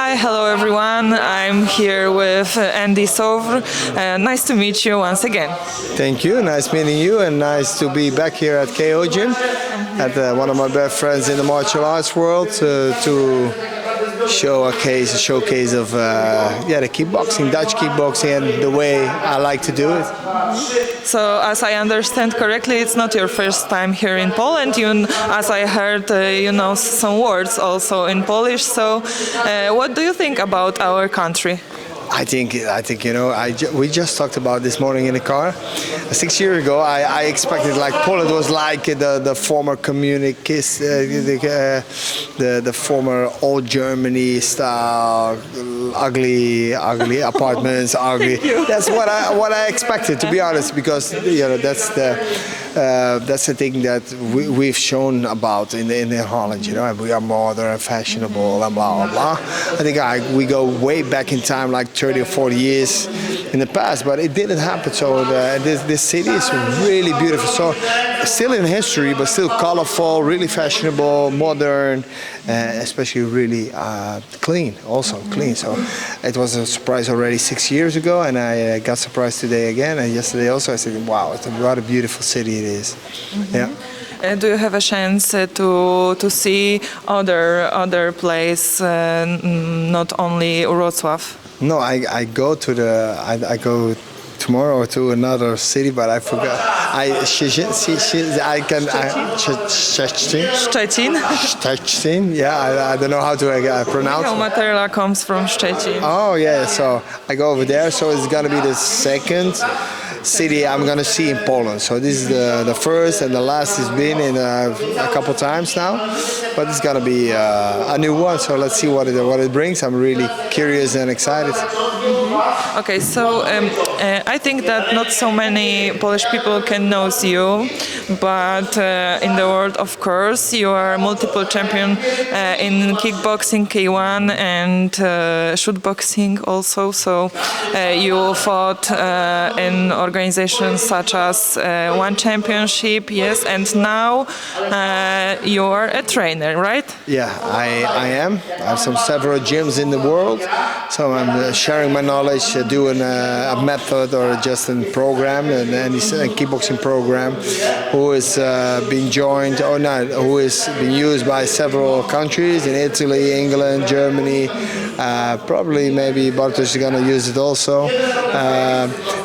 Hi, hello everyone. I'm here with Andy SOUWER. Nice to meet you once again. Thank you. Nice meeting you, and nice to be back here at KO Gym, at one of my best friends in the martial arts world, to showcase of the kickboxing, Dutch kickboxing, and the way I like to do it. So, as I understand correctly, it's not your first time here in Poland. As I heard, you know some words also in Polish. So, what do you think about our country? I think we just talked about this morning in the car. 6 years ago, I expected like Poland was like the former communist, the former old Germany style, ugly apartments, ugly. That's what I expected, to be honest, because that's the thing that we've shown about in Holland. We are modern, fashionable, and blah blah blah. I think we go way back in time, like 30 or 40 years in the past, but it didn't happen. So this city is really beautiful. So still in history, but still colorful, really fashionable, modern, especially really clean. Also clean. So it was a surprise already 6 years ago, and I got surprised today again. And yesterday also, I said, "Wow, what a beautiful city it is." Yeah. Do you have a chance to see other place, not only Wrocław? No, I go tomorrow to another city, but I forgot. Szczecin. Szczecin. Yeah, I don't know how to pronounce. Michał Materla comes from Szczecin. Oh yeah, so I go over there. So it's gonna be the second city I'm gonna see in Poland. So this is the first and the last has been in a couple times now, but it's gonna be a new one. So let's see what it brings. I'm really curious and excited. Okay, so I think that not so many Polish people can know you, but in the world, of course, you are multiple champion in kickboxing, K1, and shootboxing also. So you fought in organizations such as One Championship, yes, and now you are a trainer, right? Yeah, I am. I have several gyms in the world, so I'm sharing my knowledge, doing a method or just a program, and a kickboxing program, who is being joined or not, who is being used by several countries in Italy, England, Germany. Probably maybe Bartosz is gonna use it also.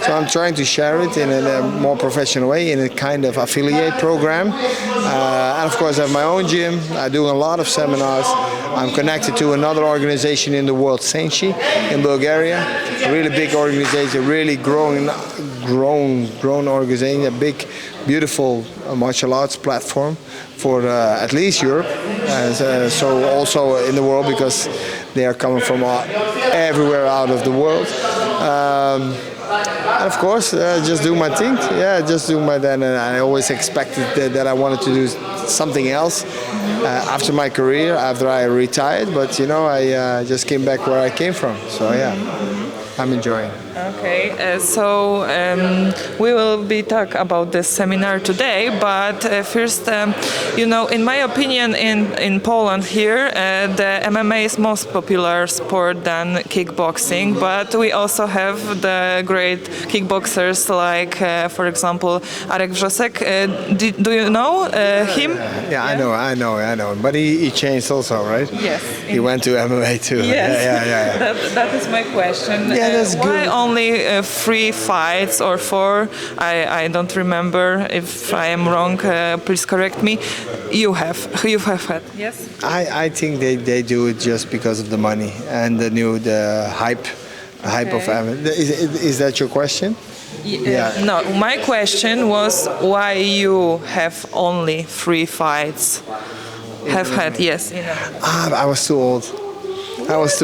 So I'm trying to share it in a more professional way, in a kind of affiliate program. And of course I have my own gym. I do a lot of seminars. I'm connected to another organization in the world, sądzi, in Bulgaria. A really big organization, really grown organization, a big, beautiful martial arts platform for at least Europe. So also in the world, because they are coming from everywhere out of the world. And of course, just do my thing. Yeah, just do my thing. And I always expected that I wanted to do something else after my career, after I retired. But I just came back where I came from. So yeah, I'm enjoying. Okay, so we will be talk about this seminar today, but first, in my opinion, in Poland here, the MMA is most popular sport than kickboxing, but we also have the great kickboxers like, for example, Arek Wrzosek. Do you know him? Yeah, I know. But he changed also, right? Yes. He went to MMA too. Yes. Yeah. That is my question. Yeah, that's good. Why only 3 fights or 4? I don't remember. If I am wrong, please correct me. You have had, yes? I think they do it just because of the money and the hype of MMA. Is that your question? Yeah. No, my question was why you have only 3 fights. Have had, yes. I was too old. I was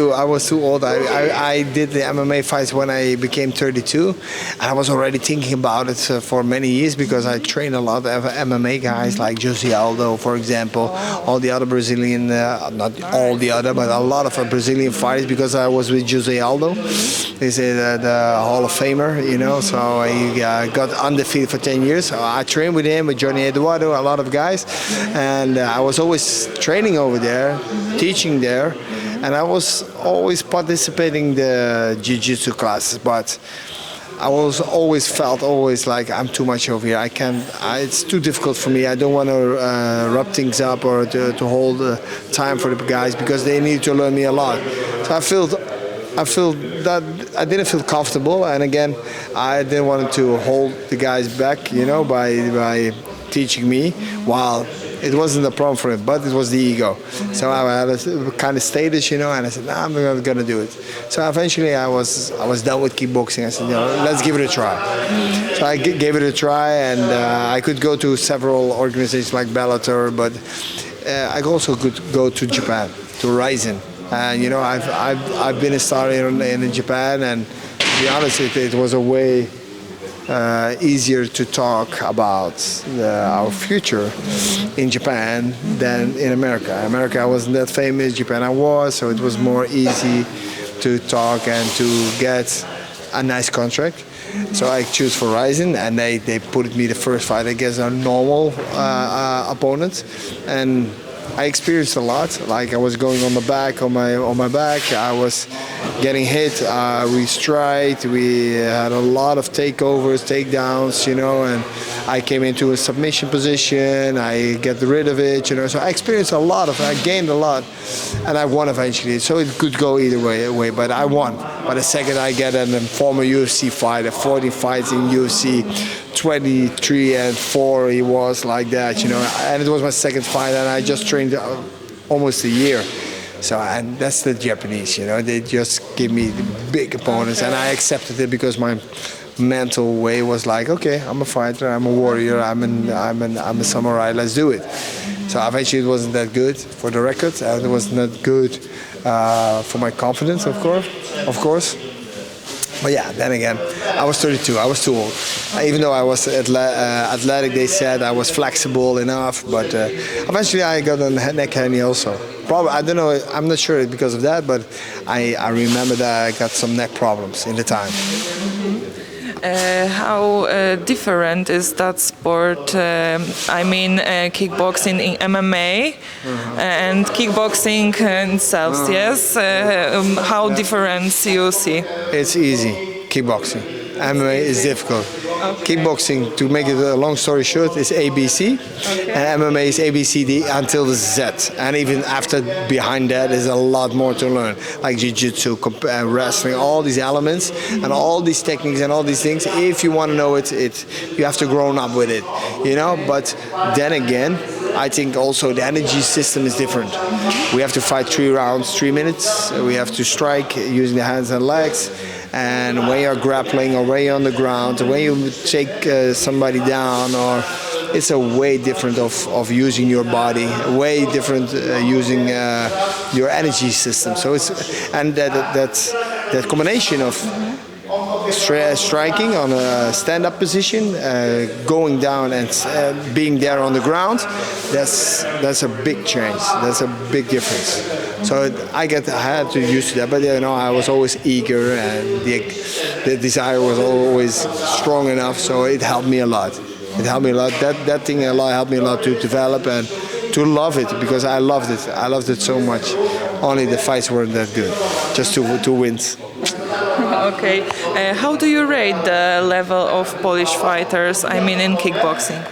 too old. I did the MMA fights when I became 32, and I was already thinking about it for many years, because I trained a lot of MMA guys like Jose Aldo, for example, all the other Brazilian, not all the other, but a lot of Brazilian fighters, because I was with Jose Aldo. He's the Hall of Famer, so he got undefeated for 10 years. So I trained with him, with Johnny Eduardo, a lot of guys, and I was always training over there, teaching there. and I was always participating in the jiu-jitsu classes, but I was always felt like I'm too much over here. I can't. It's too difficult for me. I don't want to wrap things up or to hold time for the guys because they need to learn me a lot. So I feel that I didn't feel comfortable, and again, I didn't want to hold the guys back, by teaching me. While it wasn't a problem for him, but it was the ego. So I had a kind of status, and I said, nah, I'm not gonna do it. So eventually I was done with kickboxing. I said, let's give it a try. So I gave it a try, and I could go to several organizations like Bellator, but I also could go to Japan, to Ryzen. And I've been a star in Japan, and to be honest, it was a way easier to talk about our future in Japan than in America. America, I wasn't that famous. Japan, I was, so it was more easy to talk and to get a nice contract. So I choose for Ryzen, and they put me the first fight against a normal opponent, and I experienced a lot. Like I was going on my back. I was getting hit. We striked. We had a lot of takeovers, takedowns, and I came into a submission position. I get rid of it, So I experienced a lot I gained a lot, and I won eventually. So it could go either way, but I won. But the second I get a former UFC fighter, 40 fights in UFC, 23-4, he was like that, And it was my second fight, and I just trained almost a year. So, and that's the Japanese, They just give me the big opponents, and I accepted it because my mental way was like, okay, I'm a fighter, I'm a warrior, I'm a samurai, let's do it. So eventually it wasn't that good for the record, and it was not good for my confidence, of course. But yeah, then again, I was 32. I was too old. Even though I was athletic, they said I was flexible enough. But eventually, I got a neck hernia also. Probably, I don't know. I'm not sure because of that, but I remember that I got some neck problems in the time. How different is that sport? Kickboxing in MMA and kickboxing itself, yes? How different you see? It's easy, kickboxing. MMA is difficult. Okay. Kickboxing, to make it a long story short, is ABC, and MMA is ABCD until the Z. And even after, behind that, is a lot more to learn, like jiu-jitsu, wrestling, all these elements, and all these techniques and all these things. If you want to know it, you have to grow up with it, But then again, I think also the energy system is different. We have to fight 3 rounds, 3 minutes. We have to strike using the hands and legs. And when you're grappling or when you're on the ground, when you take somebody down, or it's a way different of using your body, way different using your energy system. So that combination of striking on a stand-up position, going down and being there on the ground, that's a big change. That's a big difference. So I had to use to that, but I was always eager, and the desire was always strong enough. So it helped me a lot. It helped me a lot. That thing helped me a lot to develop and to love it, because I loved it. I loved it so much. Only the fights weren't that good. Just two wins. Okay. How do you rate the level of Polish fighters? In kickboxing.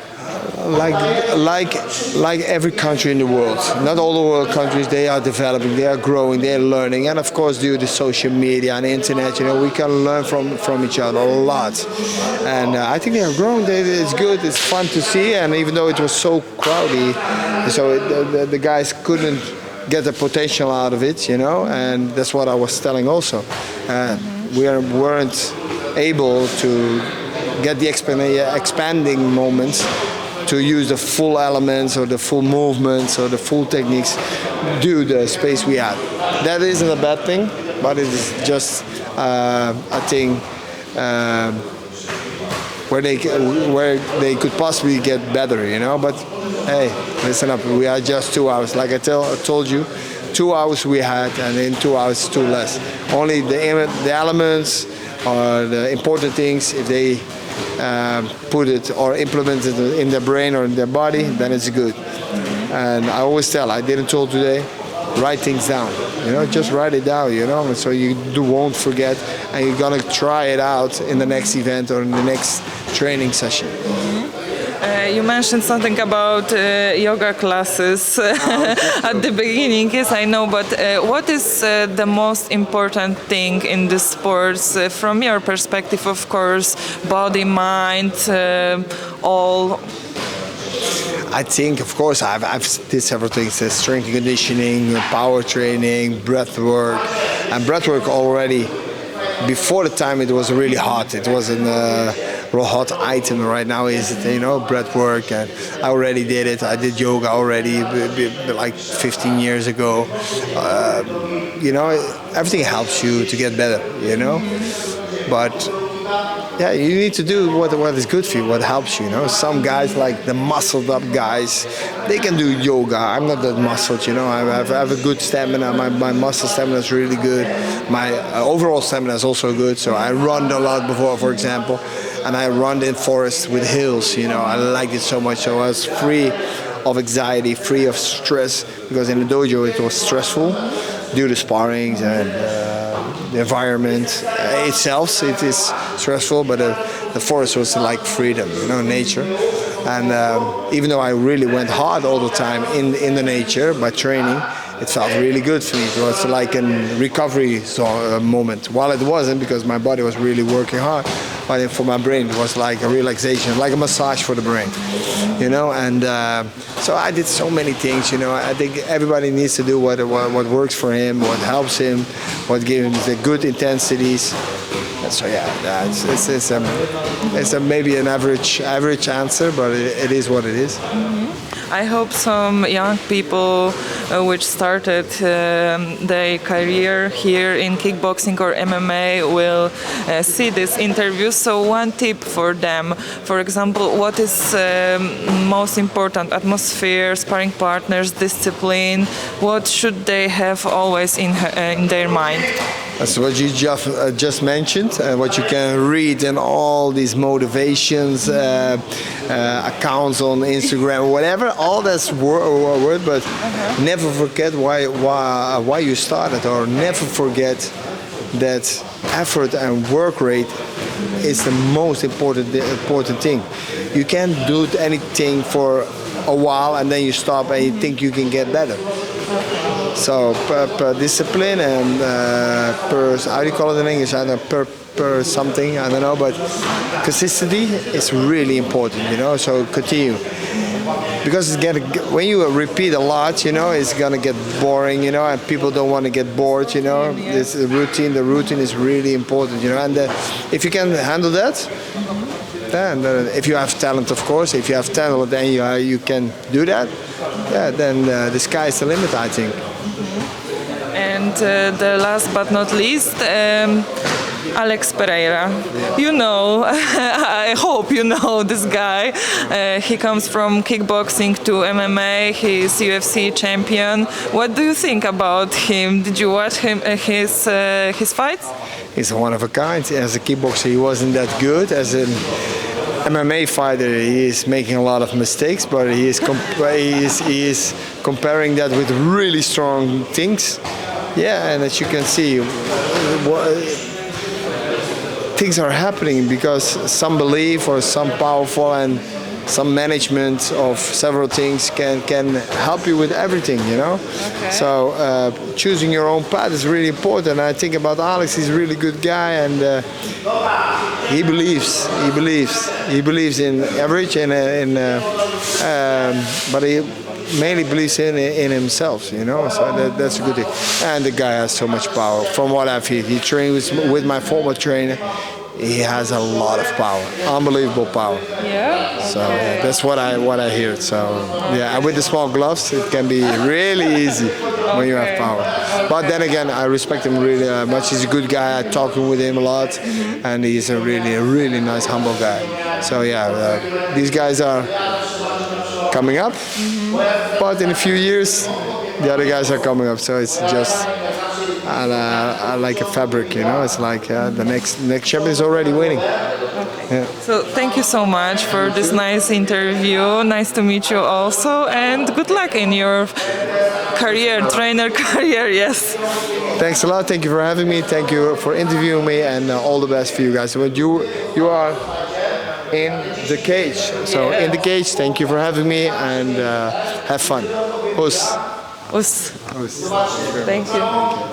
Like every country in the world, not all the world countries, they are developing, they are growing, they are learning, and of course due to social media and internet, we can learn from each other a lot. And I think they are growing. It's good, it's fun to see, and even though it was so crowded, so the guys couldn't get the potential out of it, and that's what I was telling also. We weren't able to get the expanding moments to use the full elements or the full movements or the full techniques due to the space we had. That isn't a bad thing, but it is just a thing where they could possibly get better, But hey, listen up, we are just 2 hours. Like I told you, 2 hours we had, and in 2 hours too less. Only the elements or the important things, if they put it or implement it in their brain or in their body, then it's good. And I always tell, I didn't tell today, write things down. Just write it down. So you won't forget, and you're gonna try it out in the next event or in the next training session. You mentioned something about yoga classes at the beginning. Yes, I know, but what is the most important thing in the sports from your perspective, of course, body, mind, all? I think, of course, I've did several things: strength and conditioning, power training, breath work, and breath work already. Before the time, it was really hot. It wasn't a real hot item. Right now, is breath work, and I already did it. I did yoga already, like 15 years ago. Everything helps you to get better. But yeah, you need to do what is good for you, what helps you. Some guys, like the muscled up guys, they can do yoga. I'm not that muscled. I have a good stamina. My muscle stamina is really good. My overall stamina is also good. So I run a lot before, for example, and I run in forests with hills. I liked it so much. So I was free of anxiety, free of stress, because in the dojo it was stressful due to sparrings and the environment itself. It is stressful, but the forest was like freedom, nature. And even though I really went hard all the time in the nature by training, it felt really good for me. It was like a recovery moment. While it wasn't, because my body was really working hard, but for my brain it was like a relaxation, like a massage for the brain, And so I did so many things, I think everybody needs to do what works for him, what helps him, what gives him the good intensities. And so it's maybe an average answer, but it is what it is. I hope some young people which started their career here in kickboxing or MMA will see this interview. So one tip for them, for example, what is most important? Atmosphere, sparring partners, discipline. What should they have always in their mind? That's what you just mentioned, what you can read in all these motivations, accounts on Instagram, whatever. All that's word, but never forget why you started, or never forget that effort and work rate is the most important thing. You can't do anything for a while and then you stop and you think you can get better. So per discipline and per, how do you call it in English? I don't know, per something, I don't know, but consistency is really important, so continue. Because when you repeat a lot, it's gonna get boring, and people don't want to get bored, This routine, the routine is really important, and if you can handle that, then if you have talent, of course, if you have talent, then you can do that. Yeah, then the sky is the limit, I think. And the last but not least, Alex Pereira. I hope you know this guy. He comes from kickboxing to MMA. He is UFC champion. What do you think about him? Did you watch his fights? He's one of a kind. As a kickboxer, he wasn't that good. As an MMA fighter, he is making a lot of mistakes, but he is comparing that with really strong things. Yeah, and as you can see, things are happening because some belief or some powerful and some management of several things can help you with everything, Okay. So choosing your own path is really important. I think about Alex, he's a really good guy, and he believes in average, but he mainly believes in himself, So that's a good thing. And the guy has so much power. From what I've heard, he trained with my former trainer. He has a lot of power, unbelievable power. Yeah. So that's what I hear. So yeah, and with the small gloves, it can be really easy when you have power. But then again, I respect him really much. He's a good guy. I talk with him a lot, and he's a really nice, humble guy. So yeah, these guys are coming up, but in a few years, the other guys are coming up. So it's just. Like a fabric, It's like the next champion is already winning. Okay. Yeah. So thank you so much for this nice interview. Nice to meet you also, and good luck in your career, trainer career. Yes. Thanks a lot. Thank you for having me. Thank you for interviewing me, and all the best for you guys. But you are in the cage. So in the cage. Thank you for having me, and have fun. Us. Us. Us. Thank you.